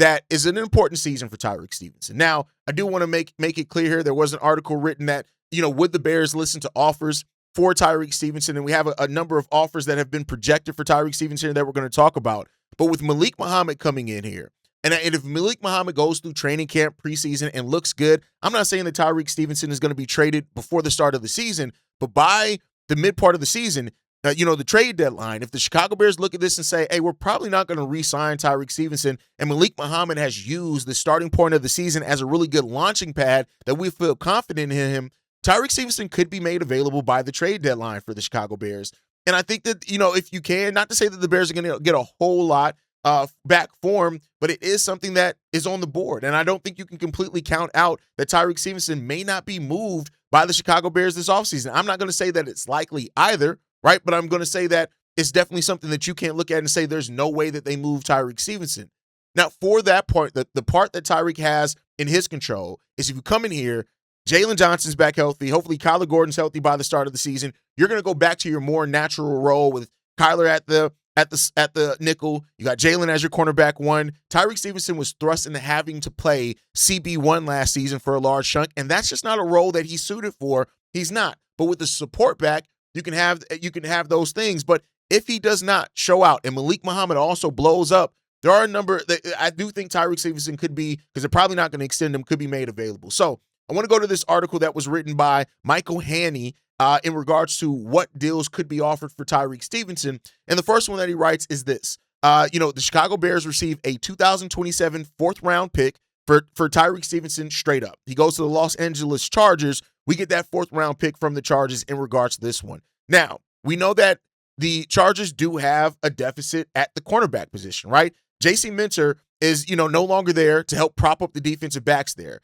that is an important season for Tyrique Stevenson. Now, I do want to make it clear here, there was an article written that, would the Bears listen to offers for Tyrique Stevenson? And we have a number of offers that have been projected for Tyrique Stevenson that we're going to talk about. But with Malik Muhammad coming in here, and if Malik Muhammad goes through training camp preseason and looks good, I'm not saying that Tyrique Stevenson is going to be traded before the start of the season, but by the mid part of the season, the trade deadline, if the Chicago Bears look at this and say, hey, we're probably not going to re-sign Tyrique Stevenson, and Malik Muhammad has used the starting point of the season as a really good launching pad that we feel confident in him, Tyrique Stevenson could be made available by the trade deadline for the Chicago Bears. And I think that, if you can, not to say that the Bears are going to get a whole lot back for him, but it is something that is on the board. And I don't think you can completely count out that Tyrique Stevenson may not be moved by the Chicago Bears this offseason. I'm not going to say that it's likely either, right? But I'm going to say that it's definitely something that you can't look at and say there's no way that they move Tyrique Stevenson. Now, for that part, the part that Tyrique has in his control is if you come in here, Jalen Johnson's back healthy, hopefully Kyler Gordon's healthy by the start of the season, you're going to go back to your more natural role with Kyler at the nickel. You got Jalen as your cornerback one. Tyrique Stevenson was thrust into having to play CB1 last season for a large chunk, and that's just not a role that he's suited for. He's not. But with the support back, you can have those things. But if he does not show out and Malik Muhammad also blows up, there are a number that I do think Tyrique Stevenson could be, because they're probably not going to extend him, could be made available. So I want to go to this article that was written by Michael Haney in regards to what deals could be offered for Tyrique Stevenson. And the first one that he writes is this. The Chicago Bears receive a 2027 fourth-round pick for Tyrique Stevenson straight up. He goes to the Los Angeles Chargers. We get that fourth-round pick from the Chargers in regards to this one. Now, we know that the Chargers do have a deficit at the cornerback position, right? J.C. Minter is, no longer there to help prop up the defensive backs there.